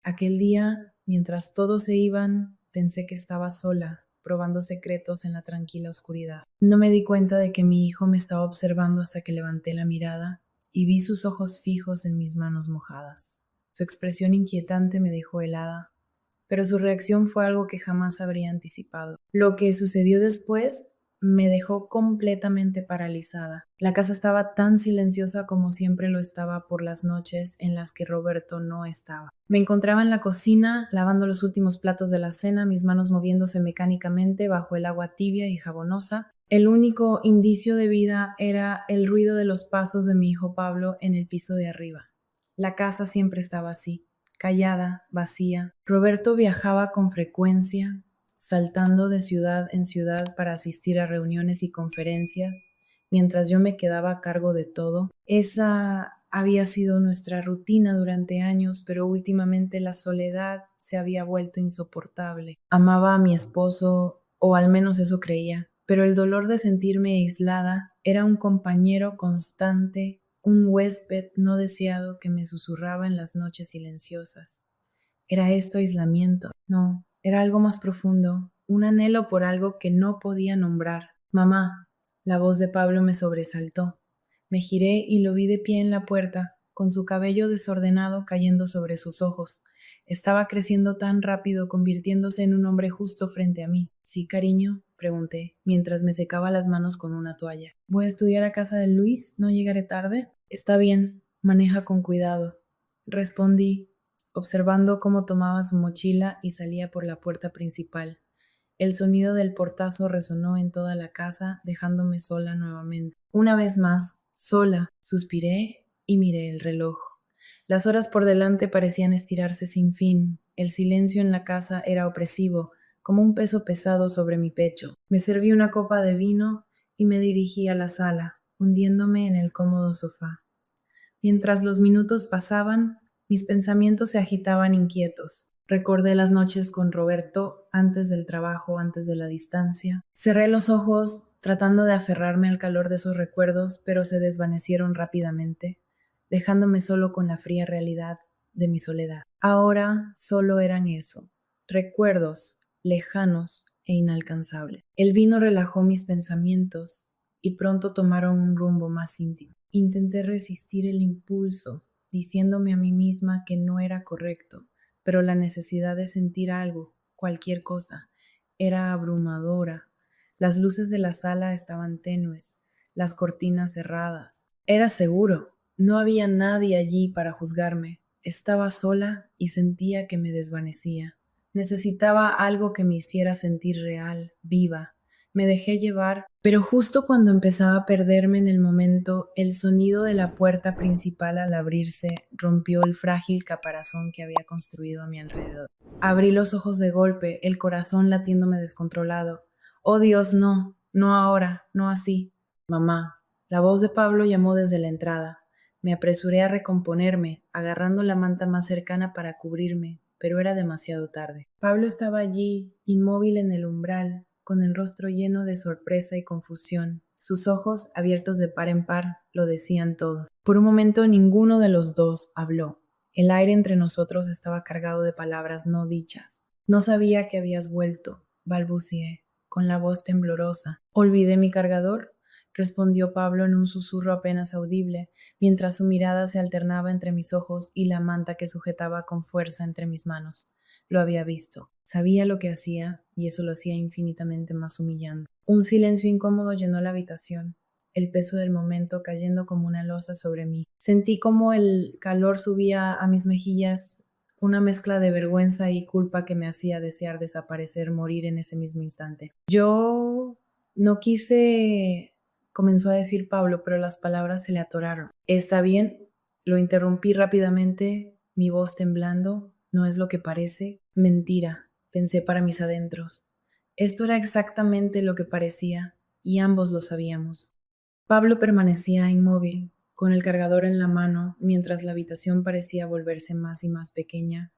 Aquel día, mientras todos se iban, pensé que estaba sola, probando secretos en la tranquila oscuridad. No me di cuenta de que mi hijo me estaba observando hasta que levanté la mirada y vi sus ojos fijos en mis manos mojadas. Su expresión inquietante me dejó helada, pero su reacción fue algo que jamás habría anticipado. Lo que sucedió después me dejó completamente paralizada. La casa estaba tan silenciosa como siempre lo estaba por las noches en las que Roberto no estaba. Me encontraba en la cocina, lavando los últimos platos de la cena, mis manos moviéndose mecánicamente bajo el agua tibia y jabonosa. El único indicio de vida era el ruido de los pasos de mi hijo Pablo en el piso de arriba. La casa siempre estaba así, callada, vacía. Roberto viajaba con frecuencia, saltando de ciudad en ciudad para asistir a reuniones y conferencias, mientras yo me quedaba a cargo de todo. Esa había sido nuestra rutina durante años, pero últimamente la soledad se había vuelto insoportable. Amaba a mi esposo, o al menos eso creía, pero el dolor de sentirme aislada era un compañero constante, un huésped no deseado que me susurraba en las noches silenciosas. ¿Era esto aislamiento? No, era algo más profundo, un anhelo por algo que no podía nombrar. Mamá, la voz de Pablo me sobresaltó. Me giré y lo vi de pie en la puerta, con su cabello desordenado cayendo sobre sus ojos. Estaba creciendo tan rápido, convirtiéndose en un hombre justo frente a mí. ¿Sí, cariño?, pregunté, mientras me secaba las manos con una toalla. Voy a estudiar a casa de Luis, ¿no llegaré tarde? Está bien, maneja con cuidado. Respondí, observando cómo tomaba su mochila y salía por la puerta principal. El sonido del portazo resonó en toda la casa, dejándome sola nuevamente. Una vez más, sola, suspiré y miré el reloj. Las horas por delante parecían estirarse sin fin. El silencio en la casa era opresivo, como un peso pesado sobre mi pecho. Me serví una copa de vino y me dirigí a la sala, hundiéndome en el cómodo sofá. Mientras los minutos pasaban, mis pensamientos se agitaban inquietos. Recordé las noches con Roberto, antes del trabajo, antes de la distancia. Cerré los ojos, tratando de aferrarme al calor de esos recuerdos, pero se desvanecieron rápidamente, dejándome solo con la fría realidad de mi soledad. Ahora solo eran eso, recuerdos lejanos e inalcanzables. El vino relajó mis pensamientos y pronto tomaron un rumbo más íntimo. Intenté resistir el impulso, diciéndome a mí misma que no era correcto, pero la necesidad de sentir algo, cualquier cosa, era abrumadora. Las luces de la sala estaban tenues, las cortinas cerradas. Era seguro, no había nadie allí para juzgarme. Estaba sola y sentía que me desvanecía. Necesitaba algo que me hiciera sentir real, viva. Me dejé llevar, pero justo cuando empezaba a perderme en el momento, el sonido de la puerta principal al abrirse rompió el frágil caparazón que había construido a mi alrededor. Abrí los ojos de golpe, el corazón latiéndome descontrolado. Oh Dios, no, no ahora, no así. Mamá. La voz de Pablo llamó desde la entrada. Me apresuré a recomponerme, agarrando la manta más cercana para cubrirme, pero era demasiado tarde. Pablo estaba allí, inmóvil en el umbral, con el rostro lleno de sorpresa y confusión. Sus ojos, abiertos de par en par, lo decían todo. Por un momento ninguno de los dos habló. El aire entre nosotros estaba cargado de palabras no dichas. No sabía que habías vuelto, balbuceé, con la voz temblorosa. ¿Olvidé mi cargador?, respondió Pablo en un susurro apenas audible, mientras su mirada se alternaba entre mis ojos y la manta que sujetaba con fuerza entre mis manos. Lo había visto. Sabía lo que hacía, y eso lo hacía infinitamente más humillante. Un silencio incómodo llenó la habitación, el peso del momento cayendo como una losa sobre mí. Sentí como el calor subía a mis mejillas, una mezcla de vergüenza y culpa que me hacía desear desaparecer, morir en ese mismo instante. Yo no quise, comenzó a decir Pablo, pero las palabras se le atoraron. Está bien, lo interrumpí rápidamente, mi voz temblando. No es lo que parece. Mentira, pensé para mis adentros. Esto era exactamente lo que parecía, y ambos lo sabíamos. Pablo permanecía inmóvil, con el cargador en la mano, mientras la habitación parecía volverse más y más pequeña,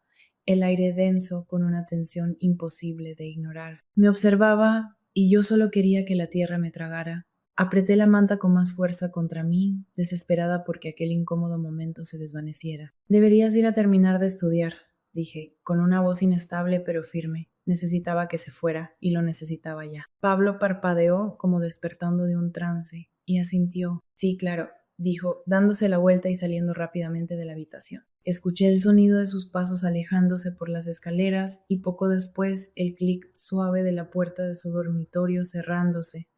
el aire denso con una tensión imposible de ignorar. Me observaba y yo solo quería que la tierra me tragara. Apreté la manta con más fuerza contra mí, desesperada porque aquel incómodo momento se desvaneciera. Deberías ir a terminar de estudiar, dije, con una voz inestable pero firme. Necesitaba que se fuera, y lo necesitaba ya. Pablo parpadeó como despertando de un trance, y asintió. Sí, claro, dijo, dándose la vuelta y saliendo rápidamente de la habitación. Escuché el sonido de sus pasos alejándose por las escaleras y poco después el clic suave de la puerta de su dormitorio cerrándose.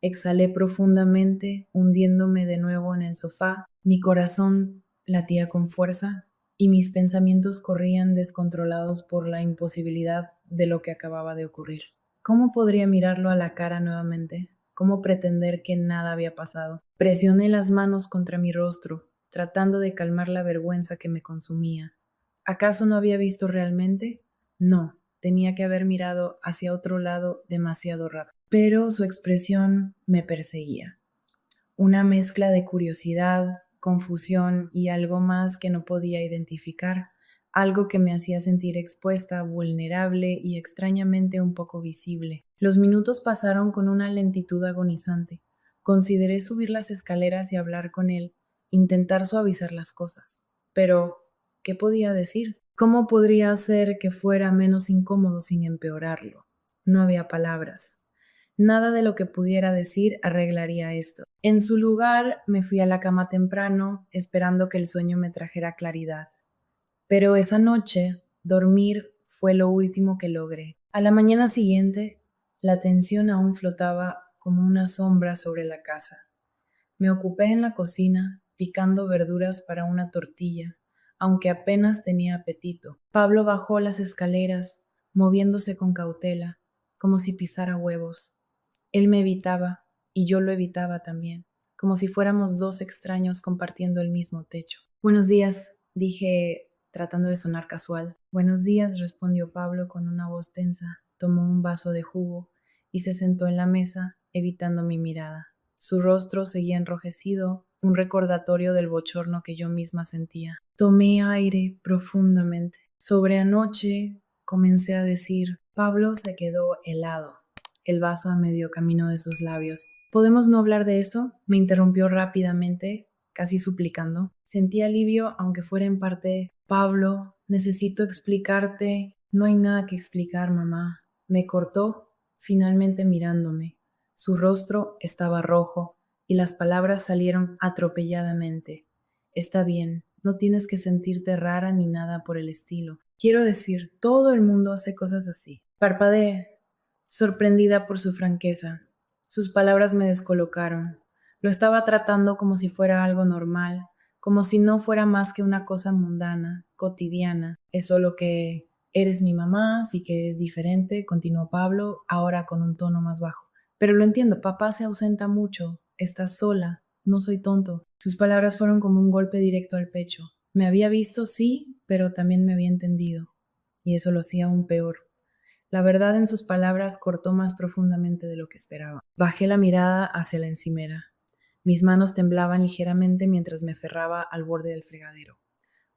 Exhalé profundamente, hundiéndome de nuevo en el sofá. Mi corazón latía con fuerza y mis pensamientos corrían descontrolados por la imposibilidad de lo que acababa de ocurrir. ¿Cómo podría mirarlo a la cara nuevamente? ¿Cómo pretender que nada había pasado? Presioné las manos contra mi rostro, tratando de calmar la vergüenza que me consumía. ¿Acaso no había visto realmente? No, tenía que haber mirado hacia otro lado demasiado rápido. Pero su expresión me perseguía. Una mezcla de curiosidad, confusión y algo más que no podía identificar, algo que me hacía sentir expuesta, vulnerable y extrañamente un poco visible. Los minutos pasaron con una lentitud agonizante. Consideré subir las escaleras y hablar con él, intentar suavizar las cosas. Pero, ¿qué podía decir? ¿Cómo podría hacer que fuera menos incómodo sin empeorarlo? No había palabras. Nada de lo que pudiera decir arreglaría esto. En su lugar, me fui a la cama temprano, esperando que el sueño me trajera claridad. Pero esa noche, dormir fue lo último que logré. A la mañana siguiente, la tensión aún flotaba como una sombra sobre la casa. Me ocupé en la cocina, picando verduras para una tortilla, aunque apenas tenía apetito. Pablo bajó las escaleras, moviéndose con cautela, como si pisara huevos. Él me evitaba, y yo lo evitaba también, como si fuéramos dos extraños compartiendo el mismo techo. Buenos días, dije, tratando de sonar casual. Buenos días, respondió Pablo con una voz tensa. Tomó un vaso de jugo y se sentó en la mesa, evitando mi mirada. Su rostro seguía enrojecido, un recordatorio del bochorno que yo misma sentía. Tomé aire profundamente. Sobre anoche, comencé a decir. Pablo se quedó helado, el vaso a medio camino de sus labios. ¿Podemos no hablar de eso? Me interrumpió rápidamente, casi suplicando. Sentí alivio, aunque fuera en parte. Pablo, necesito explicarte. No hay nada que explicar, mamá. Me cortó, finalmente mirándome. Su rostro estaba rojo y las palabras salieron atropelladamente. Está bien, no tienes que sentirte rara ni nada por el estilo. Quiero decir, todo el mundo hace cosas así. Parpadeé, sorprendida por su franqueza. Sus palabras me descolocaron. Lo estaba tratando como si fuera algo normal, como si no fuera más que una cosa mundana, cotidiana. Es solo que eres mi mamá, sí que es diferente, continuó Pablo, ahora con un tono más bajo. Pero lo entiendo, papá se ausenta mucho, está sola, no soy tonto. Sus palabras fueron como un golpe directo al pecho. Me había visto, sí, pero también me había entendido. Y eso lo hacía aún peor. La verdad en sus palabras cortó más profundamente de lo que esperaba. Bajé la mirada hacia la encimera. Mis manos temblaban ligeramente mientras me aferraba al borde del fregadero.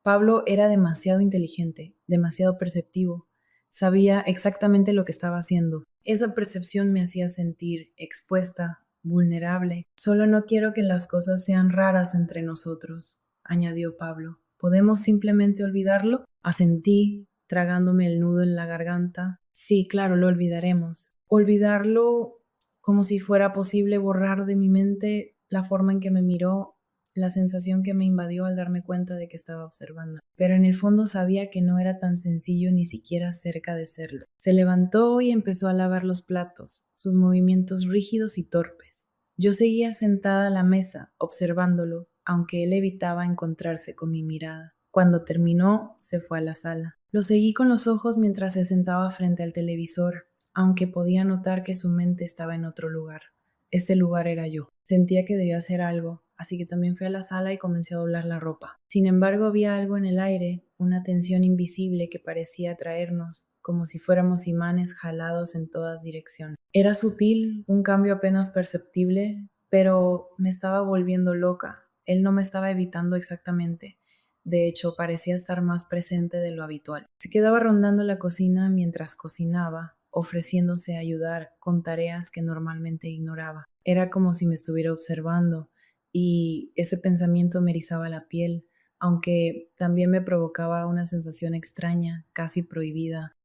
Pablo era demasiado inteligente, demasiado perceptivo. Sabía exactamente lo que estaba haciendo. Esa percepción me hacía sentir expuesta, vulnerable. Solo no quiero que las cosas sean raras entre nosotros, añadió Pablo. ¿Podemos simplemente olvidarlo? Asentí, tragándome el nudo en la garganta. Sí, claro, lo olvidaremos. Olvidarlo como si fuera posible borrar de mi mente la forma en que me miró, la sensación que me invadió al darme cuenta de que estaba observando. Pero en el fondo sabía que no era tan sencillo ni siquiera cerca de serlo. Se levantó y empezó a lavar los platos, sus movimientos rígidos y torpes. Yo seguía sentada a la mesa, observándolo, aunque él evitaba encontrarse con mi mirada. Cuando terminó, se fue a la sala. Lo seguí con los ojos mientras se sentaba frente al televisor, aunque podía notar que su mente estaba en otro lugar. Ese lugar era yo. Sentía que debía hacer algo, así que también fui a la sala y comencé a doblar la ropa. Sin embargo, había algo en el aire, una tensión invisible que parecía atraernos, como si fuéramos imanes jalados en todas direcciones. Era sutil, un cambio apenas perceptible, pero me estaba volviendo loca. Él no me estaba evitando exactamente. De hecho, parecía estar más presente de lo habitual. Se quedaba rondando la cocina mientras cocinaba, ofreciéndose a ayudar con tareas que normalmente ignoraba. Era como si me estuviera observando, y ese pensamiento me erizaba la piel, aunque también me provocaba una sensación extraña, casi prohibida.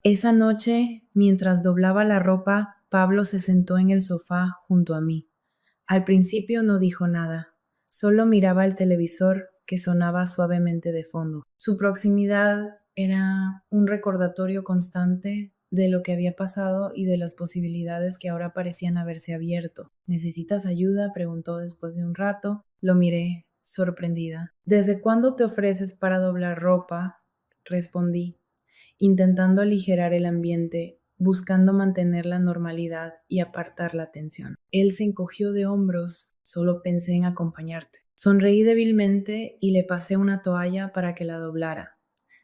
Esa noche, mientras doblaba la ropa, Pablo se sentó en el sofá junto a mí. Al principio no dijo nada, solo miraba el televisor que sonaba suavemente de fondo. Su proximidad era un recordatorio constante de lo que había pasado y de las posibilidades que ahora parecían haberse abierto. ¿Necesitas ayuda?, preguntó después de un rato. Lo miré, sorprendida. ¿Desde cuándo te ofreces para doblar ropa?, respondí, intentando aligerar el ambiente, buscando mantener la normalidad y apartar la tensión. Él se encogió de hombros. Solo pensé en acompañarte. Sonreí débilmente y le pasé una toalla para que la doblara.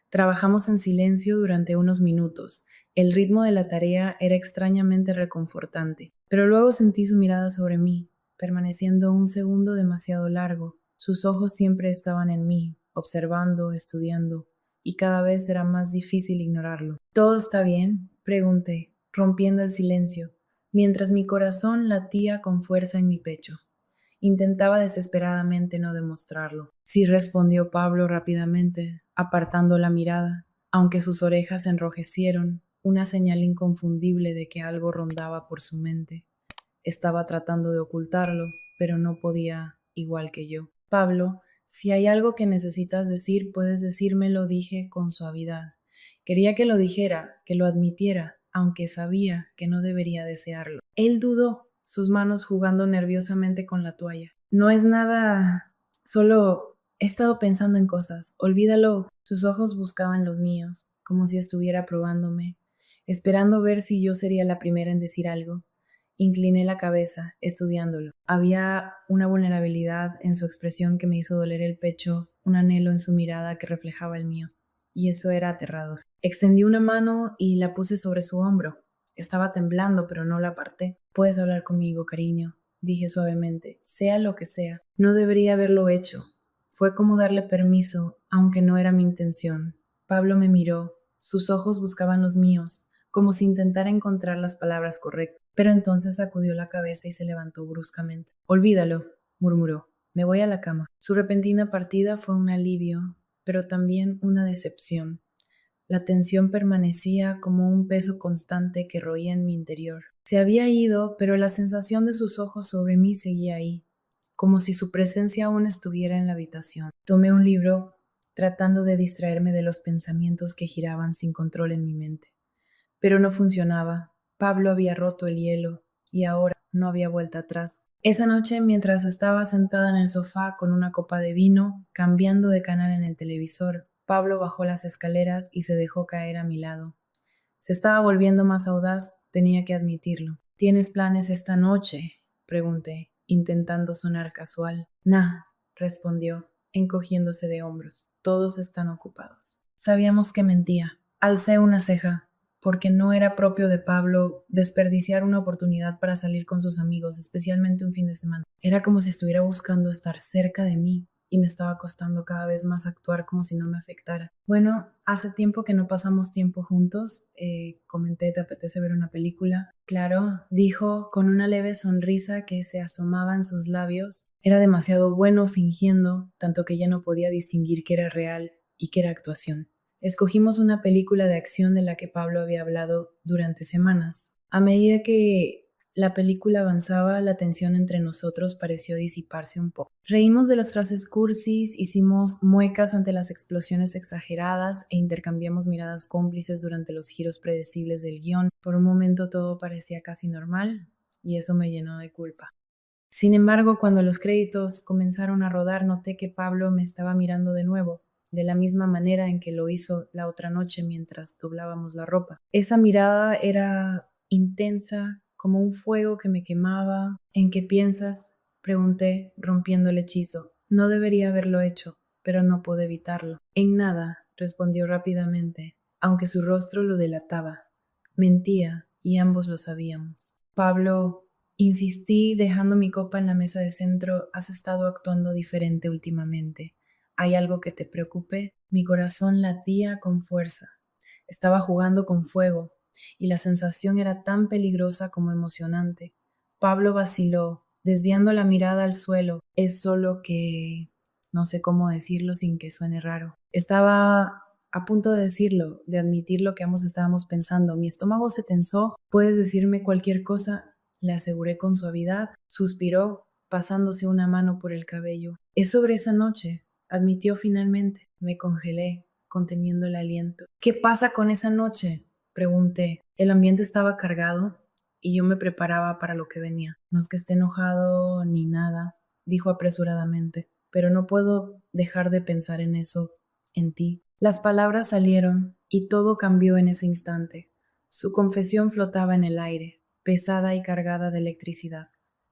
Trabajamos en silencio durante unos minutos. El ritmo de la tarea era extrañamente reconfortante, pero luego sentí su mirada sobre mí, permaneciendo un segundo demasiado largo. Sus ojos siempre estaban en mí, observando, estudiando, y cada vez era más difícil ignorarlo. ¿Todo está bien?, pregunté, rompiendo el silencio, mientras mi corazón latía con fuerza en mi pecho. Intentaba desesperadamente no demostrarlo. Sí, respondió Pablo rápidamente, apartando la mirada, aunque sus orejas se enrojecieron, una señal inconfundible de que algo rondaba por su mente. Estaba tratando de ocultarlo, pero no podía, igual que yo. Pablo, si hay algo que necesitas decir, puedes decírmelo, dije con suavidad. Quería que lo dijera, que lo admitiera, aunque sabía que no debería desearlo. Él dudó, sus manos jugando nerviosamente con la toalla. No es nada, solo he estado pensando en cosas. Olvídalo. Sus ojos buscaban los míos, como si estuviera probándome, esperando ver si yo sería la primera en decir algo. Incliné la cabeza, estudiándolo. Había una vulnerabilidad en su expresión que me hizo doler el pecho, un anhelo en su mirada que reflejaba el mío, y eso era aterrador. Extendí una mano y la puse sobre su hombro. Estaba temblando, pero no la aparté. Puedes hablar conmigo, cariño, dije suavemente, sea lo que sea. No debería haberlo hecho. Fue como darle permiso, aunque no era mi intención. Pablo me miró. Sus ojos buscaban los míos, como si intentara encontrar las palabras correctas. Pero entonces sacudió la cabeza y se levantó bruscamente. Olvídalo, murmuró. Me voy a la cama. Su repentina partida fue un alivio, pero también una decepción. La tensión permanecía como un peso constante que roía en mi interior. Se había ido, pero la sensación de sus ojos sobre mí seguía ahí, como si su presencia aún estuviera en la habitación. Tomé un libro, tratando de distraerme de los pensamientos que giraban sin control en mi mente. Pero no funcionaba. Pablo había roto el hielo y ahora no había vuelta atrás. Esa noche, mientras estaba sentada en el sofá con una copa de vino, cambiando de canal en el televisor, Pablo bajó las escaleras y se dejó caer a mi lado. Se estaba volviendo más audaz, tenía que admitirlo. ¿Tienes planes esta noche?, pregunté, intentando sonar casual. Nah, respondió, encogiéndose de hombros. Todos están ocupados. Sabíamos que mentía. Alcé una ceja, porque no era propio de Pablo desperdiciar una oportunidad para salir con sus amigos, especialmente un fin de semana. Era como si estuviera buscando estar cerca de mí y me estaba costando cada vez más actuar como si no me afectara. Bueno, hace tiempo que no pasamos tiempo juntos. Comenté, ¿te apetece ver una película? Claro, dijo con una leve sonrisa que se asomaba en sus labios. Era demasiado bueno fingiendo, tanto que ya no podía distinguir qué era real y qué era actuación. Escogimos una película de acción de la que Pablo había hablado durante semanas. A medida que la película avanzaba, la tensión entre nosotros pareció disiparse un poco. Reímos de las frases cursis, hicimos muecas ante las explosiones exageradas e intercambiamos miradas cómplices durante los giros predecibles del guión. Por un momento todo parecía casi normal y eso me llenó de culpa. Sin embargo, cuando los créditos comenzaron a rodar, noté que Pablo me estaba mirando de nuevo, de la misma manera en que lo hizo la otra noche mientras doblábamos la ropa. Esa mirada era intensa, como un fuego que me quemaba. ¿En qué piensas?, pregunté, rompiendo el hechizo. No debería haberlo hecho, pero no pude evitarlo. En nada, respondió rápidamente, aunque su rostro lo delataba. Mentía, y ambos lo sabíamos. Pablo, insistí, dejando mi copa en la mesa de centro, has estado actuando diferente últimamente. ¿Hay algo que te preocupe? Mi corazón latía con fuerza. Estaba jugando con fuego, y la sensación era tan peligrosa como emocionante. Pablo vaciló, desviando la mirada al suelo. Es solo que... No sé cómo decirlo sin que suene raro. Estaba a punto de decirlo, de admitir lo que ambos estábamos pensando. Mi estómago se tensó. ¿Puedes decirme cualquier cosa?, le aseguré con suavidad. Suspiró, pasándose una mano por el cabello. Es sobre esa noche, admitió finalmente. Me congelé, conteniendo el aliento. ¿Qué pasa con esa noche?, pregunté. El ambiente estaba cargado y yo me preparaba para lo que venía. No es que esté enojado ni nada, dijo apresuradamente, pero no puedo dejar de pensar en eso, en ti. Las palabras salieron y todo cambió en ese instante. Su confesión flotaba en el aire, pesada y cargada de electricidad.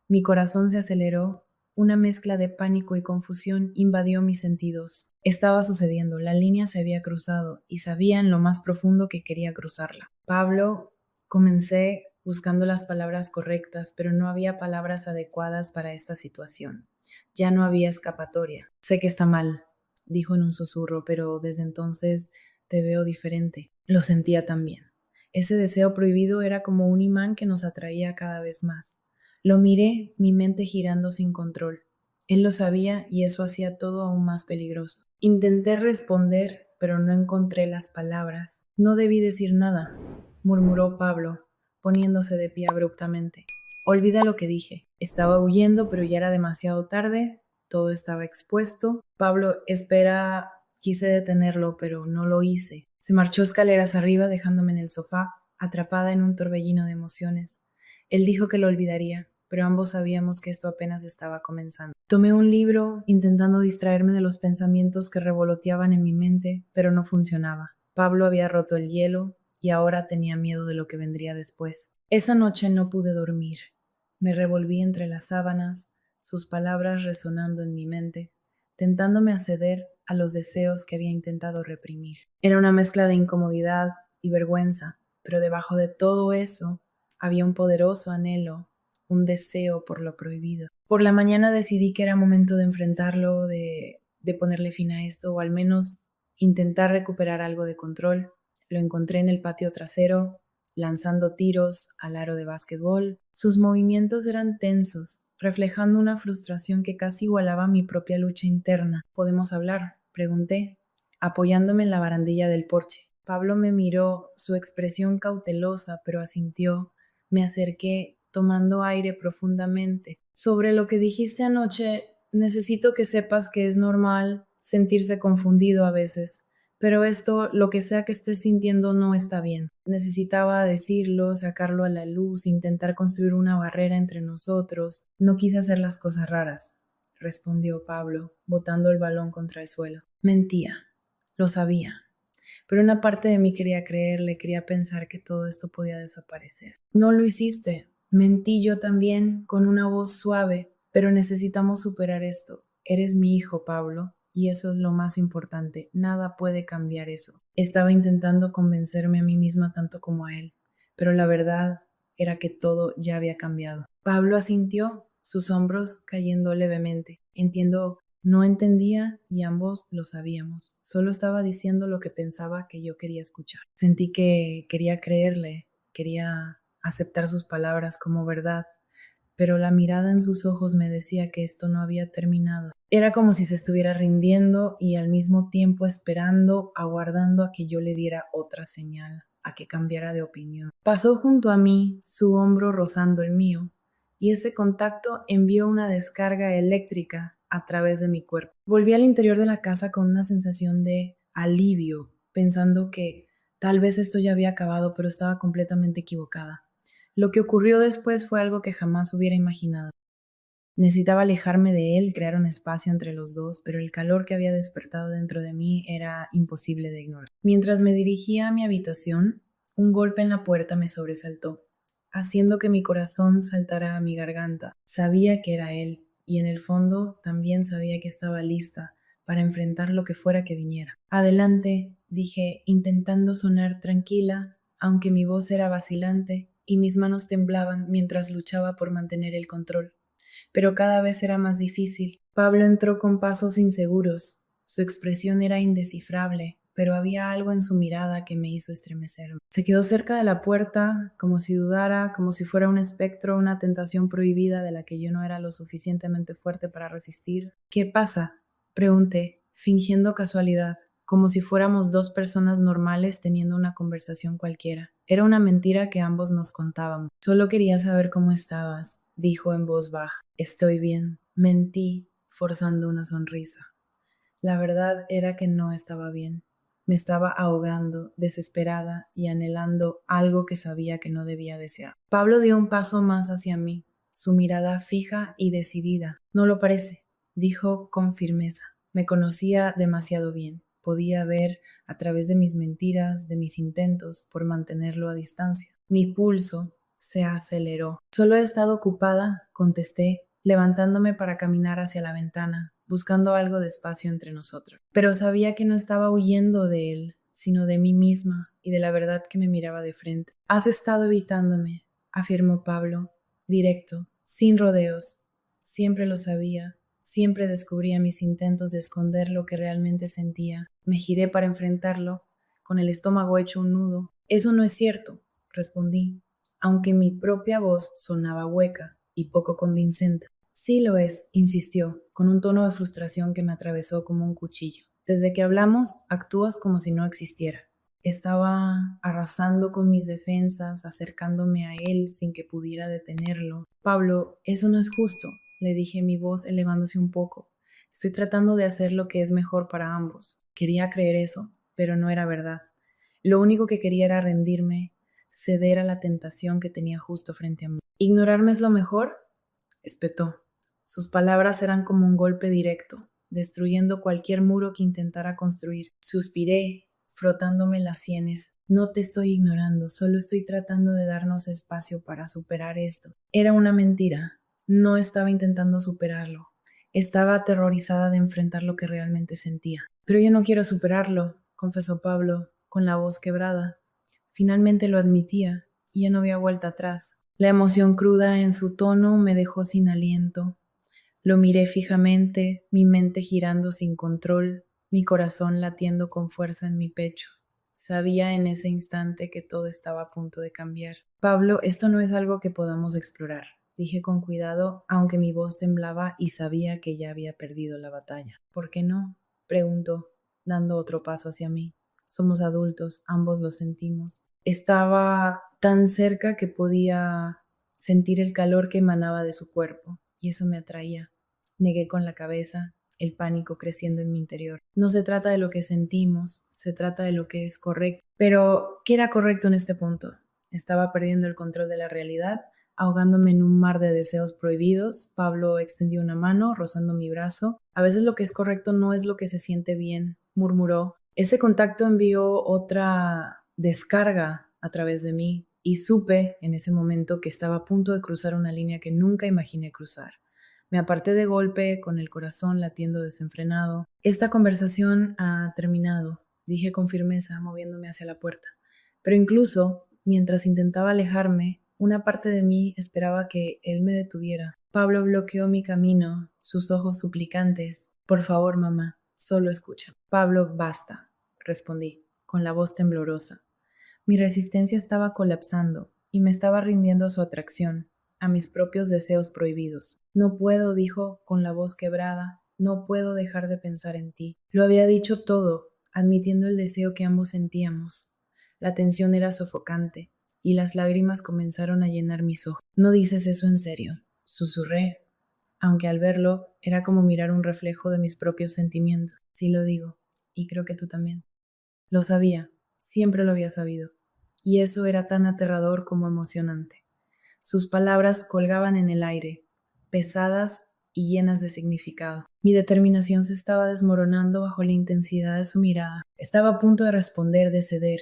Mi corazón se aceleró. Una mezcla de pánico y confusión invadió mis sentidos. Estaba sucediendo, la línea se había cruzado y sabía en lo más profundo que quería cruzarla. Pablo, comencé buscando las palabras correctas, pero no había palabras adecuadas para esta situación. Ya no había escapatoria. Sé que está mal, dijo en un susurro, pero desde entonces te veo diferente. Lo sentía también. Ese deseo prohibido era como un imán que nos atraía cada vez más. Lo miré, mi mente girando sin control. Él lo sabía y eso hacía todo aún más peligroso. Intenté responder, pero no encontré las palabras. No debí decir nada, murmuró Pablo, poniéndose de pie abruptamente. Olvida lo que dije. Estaba huyendo, pero ya era demasiado tarde. Todo estaba expuesto. Pablo, espera. Quise detenerlo, pero no lo hice. Se marchó escaleras arriba, dejándome en el sofá, atrapada en un torbellino de emociones. Él dijo que lo olvidaría, pero ambos sabíamos que esto apenas estaba comenzando. Tomé un libro, intentando distraerme de los pensamientos que revoloteaban en mi mente, pero no funcionaba. Pablo había roto el hielo y ahora tenía miedo de lo que vendría después. Esa noche no pude dormir. Me revolví entre las sábanas, sus palabras resonando en mi mente, tentándome a ceder a los deseos que había intentado reprimir. Era una mezcla de incomodidad y vergüenza, pero debajo de todo eso había un poderoso anhelo, un deseo por lo prohibido. Por la mañana decidí que era momento de enfrentarlo, de ponerle fin a esto, o al menos intentar recuperar algo de control. Lo encontré en el patio trasero, lanzando tiros al aro de básquetbol. Sus movimientos eran tensos, reflejando una frustración que casi igualaba mi propia lucha interna. ¿Podemos hablar?, pregunté, apoyándome en la barandilla del porche. Pablo me miró, su expresión cautelosa, pero asintió. Me acerqué, tomando aire profundamente. Sobre lo que dijiste anoche, necesito que sepas que es normal sentirse confundido a veces. Pero esto, lo que sea que estés sintiendo, no está bien. Necesitaba decirlo, sacarlo a la luz, intentar construir una barrera entre nosotros. No quise hacer las cosas raras, respondió Pablo, botando el balón contra el suelo. Mentía, lo sabía. Pero una parte de mí quería creerle, quería pensar que todo esto podía desaparecer. No lo hiciste. Mentí yo también, con una voz suave, pero necesitamos superar esto. Eres mi hijo, Pablo. Y eso es lo más importante. Nada puede cambiar eso. Estaba intentando convencerme a mí misma tanto como a él, pero la verdad era que todo ya había cambiado. Pablo asintió, sus hombros cayendo levemente. No entendía y ambos lo sabíamos. Solo estaba diciendo lo que pensaba que yo quería escuchar. Sentí que quería creerle, quería aceptar sus palabras como verdad, pero la mirada en sus ojos me decía que esto no había terminado. Era como si se estuviera rindiendo y al mismo tiempo esperando, aguardando a que yo le diera otra señal, a que cambiara de opinión. Pasó junto a mí, su hombro rozando el mío, y ese contacto envió una descarga eléctrica a través de mi cuerpo. Volví al interior de la casa con una sensación de alivio, pensando que tal vez esto ya había acabado, pero estaba completamente equivocada. Lo que ocurrió después fue algo que jamás hubiera imaginado. Necesitaba alejarme de él, crear un espacio entre los dos, pero el calor que había despertado dentro de mí era imposible de ignorar. Mientras me dirigía a mi habitación, un golpe en la puerta me sobresaltó, haciendo que mi corazón saltara a mi garganta. Sabía que era él, y en el fondo también sabía que estaba lista para enfrentar lo que fuera que viniera. Adelante, dije, intentando sonar tranquila, aunque mi voz era vacilante y mis manos temblaban mientras luchaba por mantener el control. Pero cada vez era más difícil. Pablo entró con pasos inseguros. Su expresión era indescifrable, pero había algo en su mirada que me hizo estremecerme. Se quedó cerca de la puerta, como si dudara, como si fuera un espectro, una tentación prohibida de la que yo no era lo suficientemente fuerte para resistir. ¿Qué pasa?, Pregunté, fingiendo casualidad, como si fuéramos dos personas normales teniendo una conversación cualquiera. Era una mentira que ambos nos contábamos. Solo quería saber cómo estabas, dijo en voz baja. Estoy bien. Mentí, forzando una sonrisa. La verdad era que no estaba bien. Me estaba ahogando, desesperada y anhelando algo que sabía que no debía desear. Pablo dio un paso más hacia mí, su mirada fija y decidida. No lo parece, dijo con firmeza. Me conocía demasiado bien. Podía ver a través de mis mentiras, de mis intentos por mantenerlo a distancia. Mi pulso se aceleró. Solo he estado ocupada, contesté, levantándome para caminar hacia la ventana, buscando algo de espacio entre nosotros. Pero sabía que no estaba huyendo de él, sino de mí misma y de la verdad que me miraba de frente. Has estado evitándome, afirmó Pablo, directo, sin rodeos. Siempre lo sabía. Siempre descubría mis intentos de esconder lo que realmente sentía. Me giré para enfrentarlo, con el estómago hecho un nudo. Eso no es cierto, respondí, aunque mi propia voz sonaba hueca y poco convincente. Sí lo es, insistió, con un tono de frustración que me atravesó como un cuchillo. Desde que hablamos, actúas como si no existiera. Estaba arrasando con mis defensas, acercándome a él sin que pudiera detenerlo. Pablo, eso no es justo, le dije, mi voz elevándose un poco. Estoy tratando de hacer lo que es mejor para ambos. Quería creer eso, pero no era verdad. Lo único que quería era rendirme, ceder a la tentación que tenía justo frente a mí. ¿Ignorarme es lo mejor?, espetó. Sus palabras eran como un golpe directo, destruyendo cualquier muro que intentara construir. Suspiré, frotándome las sienes. No te estoy ignorando, solo estoy tratando de darnos espacio para superar esto. Era una mentira. No estaba intentando superarlo. Estaba aterrorizada de enfrentar lo que realmente sentía. Pero yo no quiero superarlo, confesó Pablo, con la voz quebrada. Finalmente lo admitía, y ya no había vuelta atrás. La emoción cruda en su tono me dejó sin aliento. Lo miré fijamente, mi mente girando sin control, mi corazón latiendo con fuerza en mi pecho. Sabía en ese instante que todo estaba a punto de cambiar. Pablo, esto no es algo que podamos explorar, dije con cuidado, aunque mi voz temblaba y sabía que ya había perdido la batalla. ¿Por qué no?, preguntó, dando otro paso hacia mí. Somos adultos, ambos lo sentimos. Estaba tan cerca que podía sentir el calor que emanaba de su cuerpo, y eso me atraía. Negué con la cabeza, el pánico creciendo en mi interior. No se trata de lo que sentimos, se trata de lo que es correcto. Pero, ¿qué era correcto en este punto? Estaba perdiendo el control de la realidad, ahogándome en un mar de deseos prohibidos. Pablo extendió una mano, rozando mi brazo. A veces lo que es correcto no es lo que se siente bien, murmuró. Ese contacto envió otra descarga a través de mí y supe en ese momento que estaba a punto de cruzar una línea que nunca imaginé cruzar. Me aparté de golpe, con el corazón latiendo desenfrenado. Esta conversación ha terminado, dije con firmeza, moviéndome hacia la puerta. Pero incluso, mientras intentaba alejarme, una parte de mí esperaba que él me detuviera. Pablo bloqueó mi camino, sus ojos suplicantes. Por favor, mamá, solo escucha. Pablo, basta, respondí, con la voz temblorosa. Mi resistencia estaba colapsando y me estaba rindiendo a su atracción, a mis propios deseos prohibidos. No puedo, dijo con la voz quebrada, no puedo dejar de pensar en ti. Lo había dicho todo, admitiendo el deseo que ambos sentíamos. La tensión era sofocante y las lágrimas comenzaron a llenar mis ojos. No dices eso en serio, susurré, aunque al verlo era como mirar un reflejo de mis propios sentimientos. Sí lo digo, y creo que tú también. Lo sabía, siempre lo había sabido, y eso era tan aterrador como emocionante. Sus palabras colgaban en el aire, pesadas y llenas de significado. Mi determinación se estaba desmoronando bajo la intensidad de su mirada. Estaba a punto de responder, de ceder,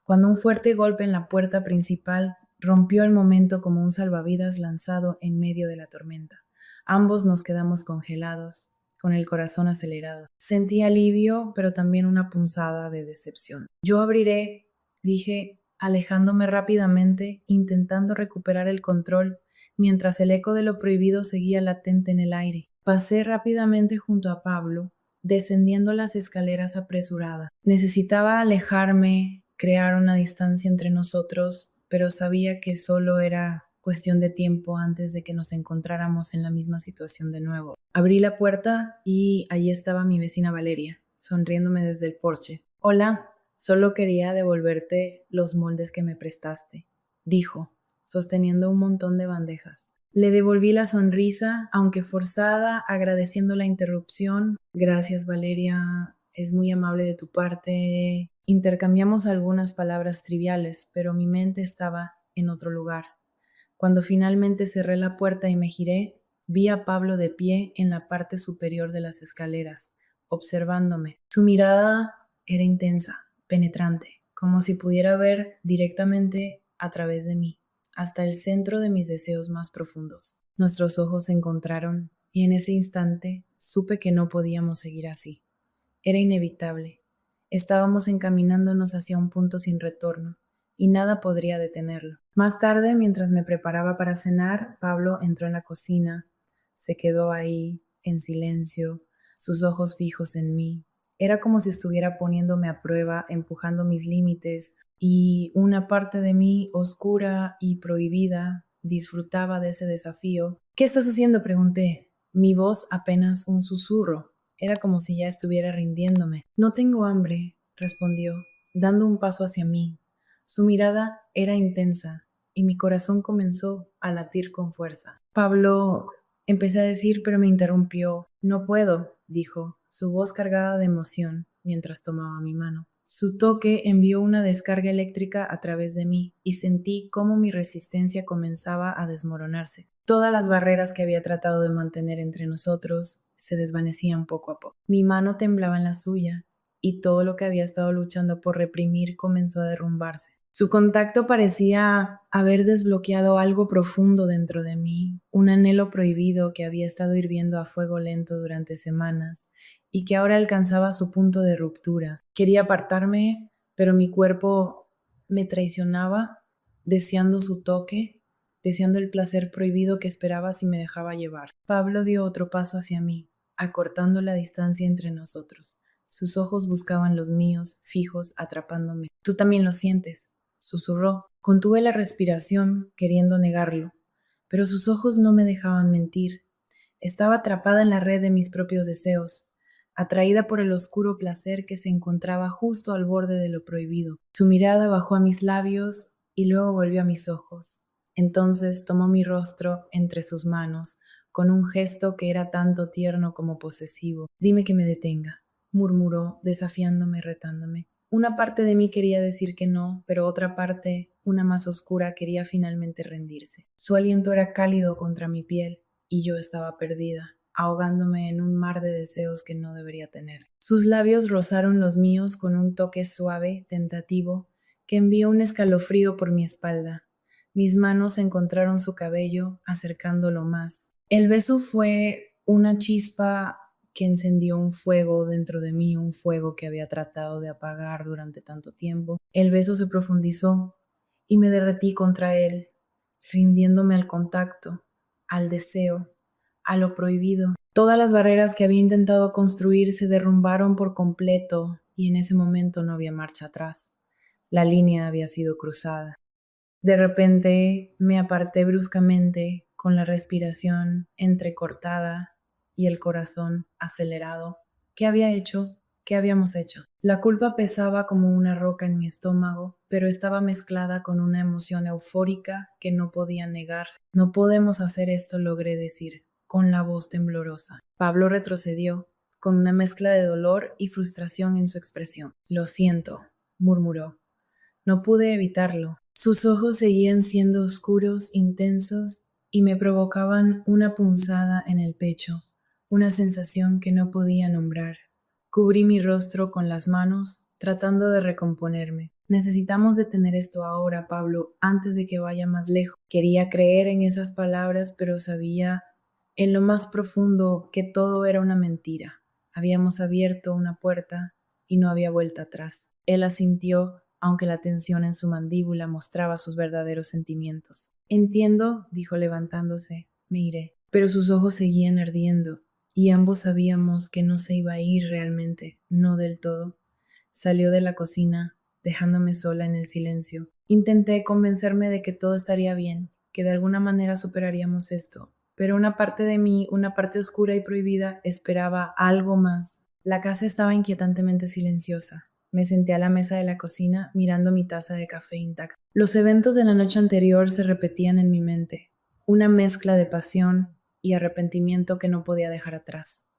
cuando un fuerte golpe en la puerta principal rompió el momento como un salvavidas lanzado en medio de la tormenta. Ambos nos quedamos congelados, con el corazón acelerado. Sentí alivio, pero también una punzada de decepción. Yo abriré, dije, alejándome rápidamente, intentando recuperar el control, mientras el eco de lo prohibido seguía latente en el aire. Pasé rápidamente junto a Pablo, descendiendo las escaleras apresurada. Necesitaba alejarme, crear una distancia entre nosotros, pero sabía que solo era cuestión de tiempo antes de que nos encontráramos en la misma situación de nuevo. Abrí la puerta y allí estaba mi vecina Valeria, sonriéndome desde el porche. Hola, solo quería devolverte los moldes que me prestaste, dijo, sosteniendo un montón de bandejas. Le devolví la sonrisa, aunque forzada, agradeciendo la interrupción. Gracias, Valeria, es muy amable de tu parte. Intercambiamos algunas palabras triviales, pero mi mente estaba en otro lugar. Cuando finalmente cerré la puerta y me giré, vi a Pablo de pie en la parte superior de las escaleras, observándome. Su mirada era intensa, penetrante, como si pudiera ver directamente a través de mí, hasta el centro de mis deseos más profundos. Nuestros ojos se encontraron y en ese instante supe que no podíamos seguir así. Era inevitable. Estábamos encaminándonos hacia un punto sin retorno y nada podría detenerlo. Más tarde, mientras me preparaba para cenar, Pablo entró en la cocina. Se quedó ahí, en silencio, sus ojos fijos en mí. Era como si estuviera poniéndome a prueba, empujando mis límites, y una parte de mí, oscura y prohibida, disfrutaba de ese desafío. ¿Qué estás haciendo?, pregunté. Mi voz apenas un susurro. Era como si ya estuviera rindiéndome. No tengo hambre, respondió, dando un paso hacia mí. Su mirada era intensa y mi corazón comenzó a latir con fuerza. Pablo, empecé a decir, pero me interrumpió. No puedo, dijo, su voz cargada de emoción mientras tomaba mi mano. Su toque envió una descarga eléctrica a través de mí y sentí cómo mi resistencia comenzaba a desmoronarse. Todas las barreras que había tratado de mantener entre nosotros se desvanecían poco a poco. Mi mano temblaba en la suya y todo lo que había estado luchando por reprimir comenzó a derrumbarse. Su contacto parecía haber desbloqueado algo profundo dentro de mí, un anhelo prohibido que había estado hirviendo a fuego lento durante semanas y que ahora alcanzaba su punto de ruptura. Quería apartarme, pero mi cuerpo me traicionaba, deseando su toque, deseando el placer prohibido que esperaba si me dejaba llevar. Pablo dio otro paso hacia mí, acortando la distancia entre nosotros. Sus ojos buscaban los míos, fijos, atrapándome. Tú también lo sientes, susurró. Contuve la respiración, queriendo negarlo, pero sus ojos no me dejaban mentir. Estaba atrapada en la red de mis propios deseos, atraída por el oscuro placer que se encontraba justo al borde de lo prohibido. Su mirada bajó a mis labios y luego volvió a mis ojos. Entonces tomó mi rostro entre sus manos, con un gesto que era tanto tierno como posesivo. Dime que me detenga, murmuró, desafiándome, retándome. Una parte de mí quería decir que no, pero otra parte, una más oscura, quería finalmente rendirse. Su aliento era cálido contra mi piel y yo estaba perdida, ahogándome en un mar de deseos que no debería tener. Sus labios rozaron los míos con un toque suave, tentativo, que envió un escalofrío por mi espalda. Mis manos encontraron su cabello, acercándolo más. El beso fue una chispa que encendió un fuego dentro de mí, un fuego que había tratado de apagar durante tanto tiempo. El beso se profundizó y me derretí contra él, rindiéndome al contacto, al deseo, a lo prohibido. Todas las barreras que había intentado construir se derrumbaron por completo y en ese momento no había marcha atrás. La línea había sido cruzada. De repente me aparté bruscamente, con la respiración entrecortada y el corazón acelerado. ¿Qué había hecho? ¿Qué habíamos hecho? La culpa pesaba como una roca en mi estómago, pero estaba mezclada con una emoción eufórica que no podía negar. No podemos hacer esto, logré decir, con la voz temblorosa. Pablo retrocedió, con una mezcla de dolor y frustración en su expresión. Lo siento, murmuró. No pude evitarlo. Sus ojos seguían siendo oscuros, intensos, y me provocaban una punzada en el pecho, una sensación que no podía nombrar. Cubrí mi rostro con las manos, tratando de recomponerme. Necesitamos detener esto ahora, Pablo, antes de que vaya más lejos. Quería creer en esas palabras, pero sabía en lo más profundo que todo era una mentira. Habíamos abierto una puerta y no había vuelta atrás. Él asintió, aunque la tensión en su mandíbula mostraba sus verdaderos sentimientos. Entiendo, dijo levantándose, me iré. Pero sus ojos seguían ardiendo, y ambos sabíamos que no se iba a ir realmente, no del todo. Salió de la cocina, dejándome sola en el silencio. Intenté convencerme de que todo estaría bien, que de alguna manera superaríamos esto. Pero una parte de mí, una parte oscura y prohibida, esperaba algo más. La casa estaba inquietantemente silenciosa. Me senté a la mesa de la cocina mirando mi taza de café intacta. Los eventos de la noche anterior se repetían en mi mente, una mezcla de pasión y arrepentimiento que no podía dejar atrás.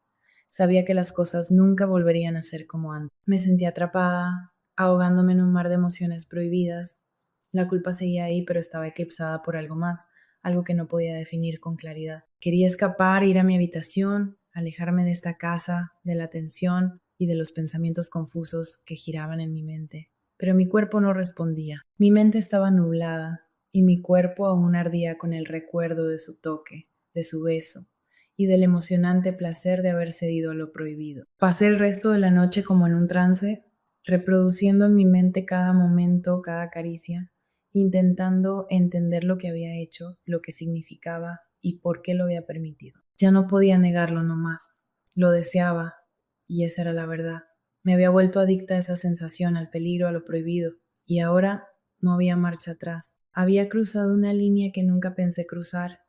Sabía que las cosas nunca volverían a ser como antes. Me sentía atrapada, ahogándome en un mar de emociones prohibidas. La culpa seguía ahí, pero estaba eclipsada por algo más, algo que no podía definir con claridad. Quería escapar, ir a mi habitación, alejarme de esta casa, de la tensión y de los pensamientos confusos que giraban en mi mente. Pero mi cuerpo no respondía. Mi mente estaba nublada y mi cuerpo aún ardía con el recuerdo de su toque, de su beso y del emocionante placer de haber cedido a lo prohibido. Pasé el resto de la noche como en un trance, reproduciendo en mi mente cada momento, cada caricia, intentando entender lo que había hecho, lo que significaba y por qué lo había permitido. Ya no podía negarlo nomás. Lo deseaba, y esa era la verdad. Me había vuelto adicta a esa sensación, al peligro, a lo prohibido, y ahora no había marcha atrás. Había cruzado una línea que nunca pensé cruzar,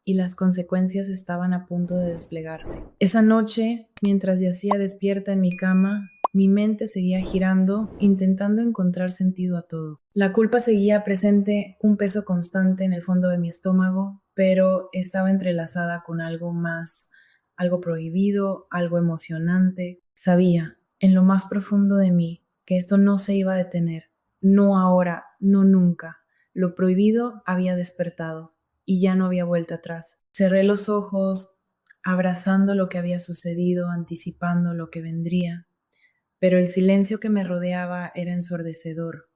y las consecuencias estaban a punto de desplegarse. Esa noche, mientras yacía despierta en mi cama, mi mente seguía girando, intentando encontrar sentido a todo. La culpa seguía presente, un peso constante en el fondo de mi estómago, pero estaba entrelazada con algo más, algo prohibido, algo emocionante. Sabía, en lo más profundo de mí, que esto no se iba a detener. No ahora, no nunca. Lo prohibido había despertado y ya no había vuelta atrás. Cerré los ojos, abrazando lo que había sucedido, anticipando lo que vendría, pero el silencio que me rodeaba era ensordecedor,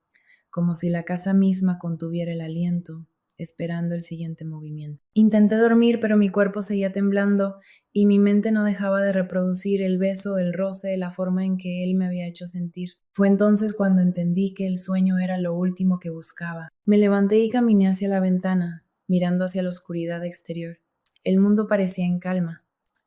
como si la casa misma contuviera el aliento, esperando el siguiente movimiento. Intenté dormir, pero mi cuerpo seguía temblando y mi mente no dejaba de reproducir el beso, el roce, la forma en que él me había hecho sentir. Fue entonces cuando entendí que el sueño era lo último que buscaba. Me levanté y caminé hacia la ventana, mirando hacia la oscuridad exterior. El mundo parecía en calma,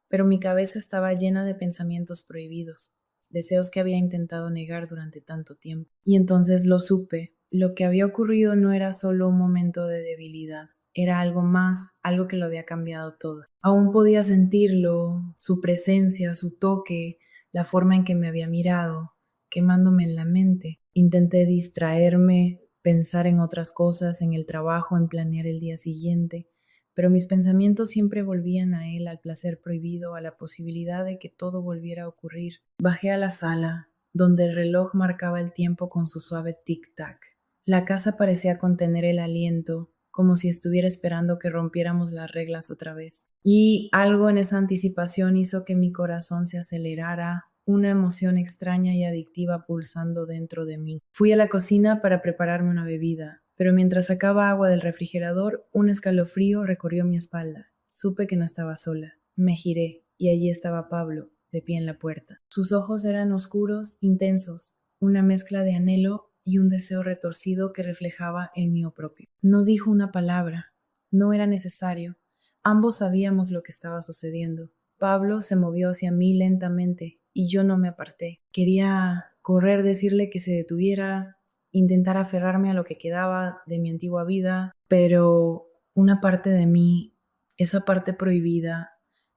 pero mi cabeza estaba llena de pensamientos prohibidos, deseos que había intentado negar durante tanto tiempo. Y entonces lo supe. Lo que había ocurrido no era solo un momento de debilidad, era algo más, algo que lo había cambiado todo. Aún podía sentirlo, su presencia, su toque, la forma en que me había mirado, quemándome en la mente. Intenté distraerme, pensar en otras cosas, en el trabajo, en planear el día siguiente, pero mis pensamientos siempre volvían a él, al placer prohibido, a la posibilidad de que todo volviera a ocurrir. Bajé a la sala, donde el reloj marcaba el tiempo con su suave tic-tac. La casa parecía contener el aliento, como si estuviera esperando que rompiéramos las reglas otra vez. Y algo en esa anticipación hizo que mi corazón se acelerara, una emoción extraña y adictiva pulsando dentro de mí. Fui a la cocina para prepararme una bebida, pero mientras sacaba agua del refrigerador, un escalofrío recorrió mi espalda. Supe que no estaba sola. Me giré y allí estaba Pablo, de pie en la puerta. Sus ojos eran oscuros, intensos, una mezcla de anhelo y un deseo retorcido que reflejaba el mío propio. No dijo una palabra. No era necesario. Ambos sabíamos lo que estaba sucediendo. Pablo se movió hacia mí lentamente y yo no me aparté. Quería correr, decirle que se detuviera, intentar aferrarme a lo que quedaba de mi antigua vida, pero una parte de mí, esa parte prohibida,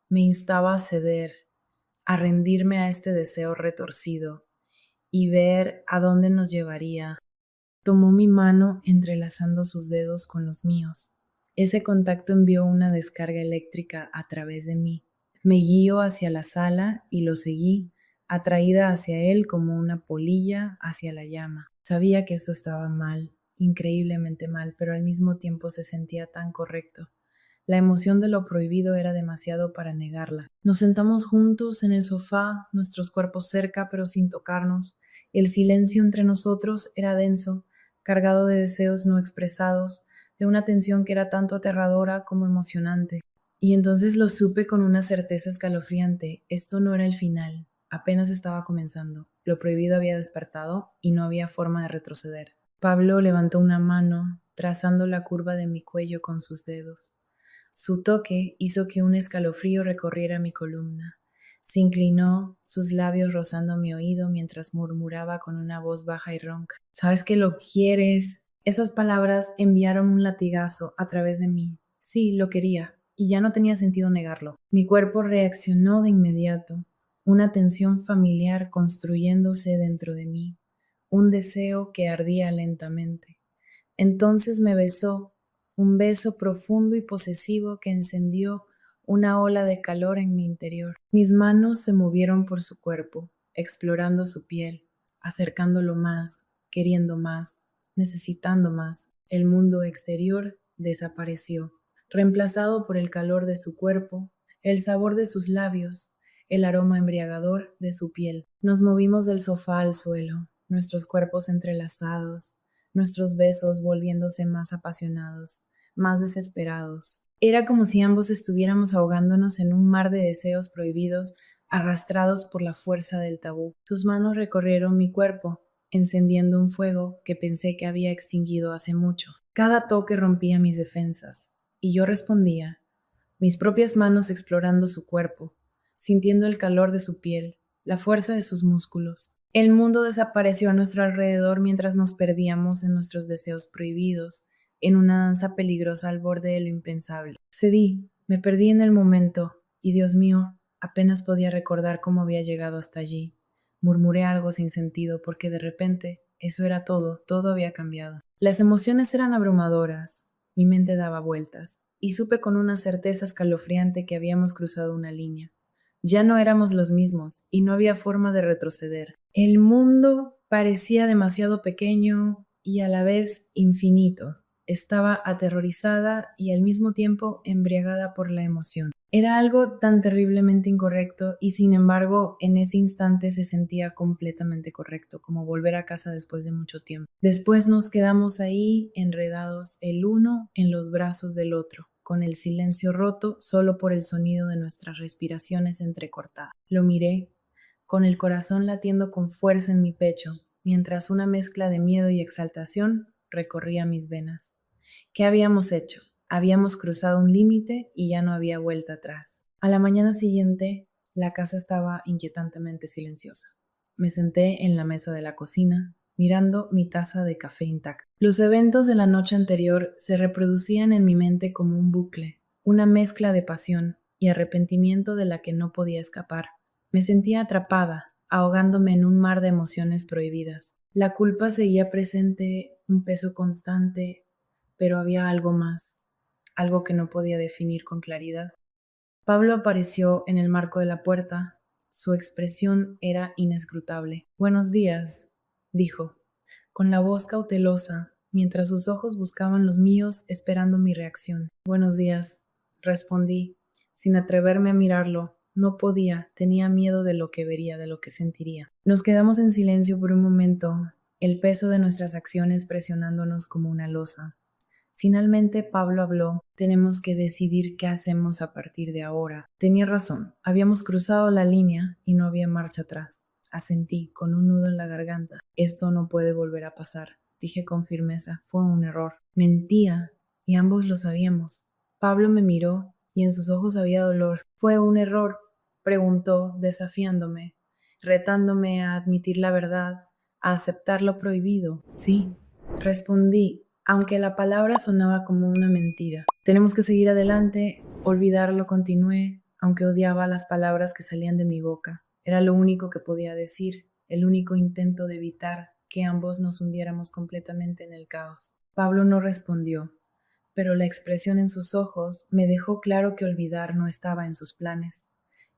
me instaba a ceder, a rendirme a este deseo retorcido y ver a dónde nos llevaría. Tomó mi mano entrelazando sus dedos con los míos. Ese contacto envió una descarga eléctrica a través de mí. Me guió hacia la sala y lo seguí, atraída hacia él como una polilla hacia la llama. Sabía que eso estaba mal, increíblemente mal, pero al mismo tiempo se sentía tan correcto. La emoción de lo prohibido era demasiado para negarla. Nos sentamos juntos en el sofá, nuestros cuerpos cerca pero sin tocarnos. El silencio entre nosotros era denso, cargado de deseos no expresados, de una tensión que era tanto aterradora como emocionante. Y entonces lo supe con una certeza escalofriante. Esto no era el final, apenas estaba comenzando. Lo prohibido había despertado y no había forma de retroceder. Pablo levantó una mano, trazando la curva de mi cuello con sus dedos. Su toque hizo que un escalofrío recorriera mi columna. Se inclinó, sus labios rozando mi oído mientras murmuraba con una voz baja y ronca. «¿Sabes que lo quieres?» Esas palabras enviaron un latigazo a través de mí. Sí, lo quería, y ya no tenía sentido negarlo. Mi cuerpo reaccionó de inmediato, una tensión familiar construyéndose dentro de mí, un deseo que ardía lentamente. Entonces me besó, un beso profundo y posesivo que encendió una ola de calor en mi interior. Mis manos se movieron por su cuerpo, explorando su piel, acercándolo más, queriendo más, necesitando más. El mundo exterior desapareció, reemplazado por el calor de su cuerpo, el sabor de sus labios, el aroma embriagador de su piel. Nos movimos del sofá al suelo, nuestros cuerpos entrelazados, nuestros besos volviéndose más apasionados, más desesperados. Era como si ambos estuviéramos ahogándonos en un mar de deseos prohibidos, arrastrados por la fuerza del tabú. Sus manos recorrieron mi cuerpo, encendiendo un fuego que pensé que había extinguido hace mucho. Cada toque rompía mis defensas, y yo respondía, mis propias manos explorando su cuerpo, sintiendo el calor de su piel, la fuerza de sus músculos. El mundo desapareció a nuestro alrededor mientras nos perdíamos en nuestros deseos prohibidos, en una danza peligrosa al borde de lo impensable. Cedí, me perdí en el momento, y Dios mío, apenas podía recordar cómo había llegado hasta allí. Murmuré algo sin sentido porque de repente eso era todo, todo había cambiado. Las emociones eran abrumadoras, mi mente daba vueltas, y supe con una certeza escalofriante que habíamos cruzado una línea. Ya no éramos los mismos y no había forma de retroceder. El mundo parecía demasiado pequeño y a la vez infinito. Estaba aterrorizada y al mismo tiempo embriagada por la emoción. Era algo tan terriblemente incorrecto y sin embargo en ese instante se sentía completamente correcto, como volver a casa después de mucho tiempo. Después nos quedamos ahí enredados el uno en los brazos del otro, con el silencio roto solo por el sonido de nuestras respiraciones entrecortadas. Lo miré, con el corazón latiendo con fuerza en mi pecho, mientras una mezcla de miedo y exaltación recorría mis venas. ¿Qué habíamos hecho? Habíamos cruzado un límite y ya no había vuelta atrás. A la mañana siguiente, la casa estaba inquietantemente silenciosa. Me senté en la mesa de la cocina, mirando mi taza de café intacta. Los eventos de la noche anterior se reproducían en mi mente como un bucle, una mezcla de pasión y arrepentimiento de la que no podía escapar. Me sentía atrapada, ahogándome en un mar de emociones prohibidas. La culpa seguía presente, un peso constante, pero había algo más, algo que no podía definir con claridad. Pablo apareció en el marco de la puerta. Su expresión era inescrutable. Buenos días, dijo, con la voz cautelosa, mientras sus ojos buscaban los míos esperando mi reacción. Buenos días, respondí, sin atreverme a mirarlo. No podía, tenía miedo de lo que vería, de lo que sentiría. Nos quedamos en silencio por un momento, el peso de nuestras acciones presionándonos como una losa. Finalmente Pablo habló, tenemos que decidir qué hacemos a partir de ahora. Tenía razón, habíamos cruzado la línea y no había marcha atrás. Asentí, con un nudo en la garganta. Esto no puede volver a pasar, dije con firmeza, fue un error. Mentía, y ambos lo sabíamos. Pablo me miró y en sus ojos había dolor. ¿Fue un error? Preguntó, desafiándome, retándome a admitir la verdad, a aceptar lo prohibido. Sí, respondí, aunque la palabra sonaba como una mentira. Tenemos que seguir adelante, olvidarlo, continué, aunque odiaba las palabras que salían de mi boca. Era lo único que podía decir, el único intento de evitar que ambos nos hundiéramos completamente en el caos. Pablo no respondió, pero la expresión en sus ojos me dejó claro que olvidar no estaba en sus planes.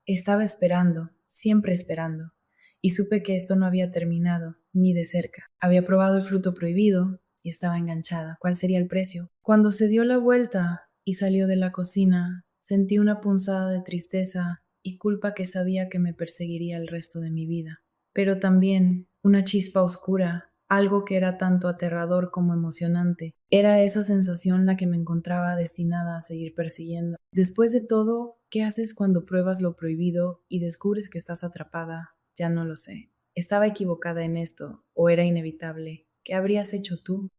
Estaba esperando, siempre esperando, y supe que esto no había terminado, ni de cerca. Había probado el fruto prohibido y estaba enganchada. ¿Cuál sería el precio? Cuando se dio la vuelta y salió de la cocina, sentí una punzada de tristeza y culpa que sabía que me perseguiría el resto de mi vida. Pero también una chispa oscura, algo que era tanto aterrador como emocionante. Era esa sensación la que me encontraba destinada a seguir persiguiendo. Después de todo, ¿qué haces cuando pruebas lo prohibido y descubres que estás atrapada? Ya no lo sé. ¿Estaba equivocada en esto o era inevitable? ¿Qué habrías hecho tú?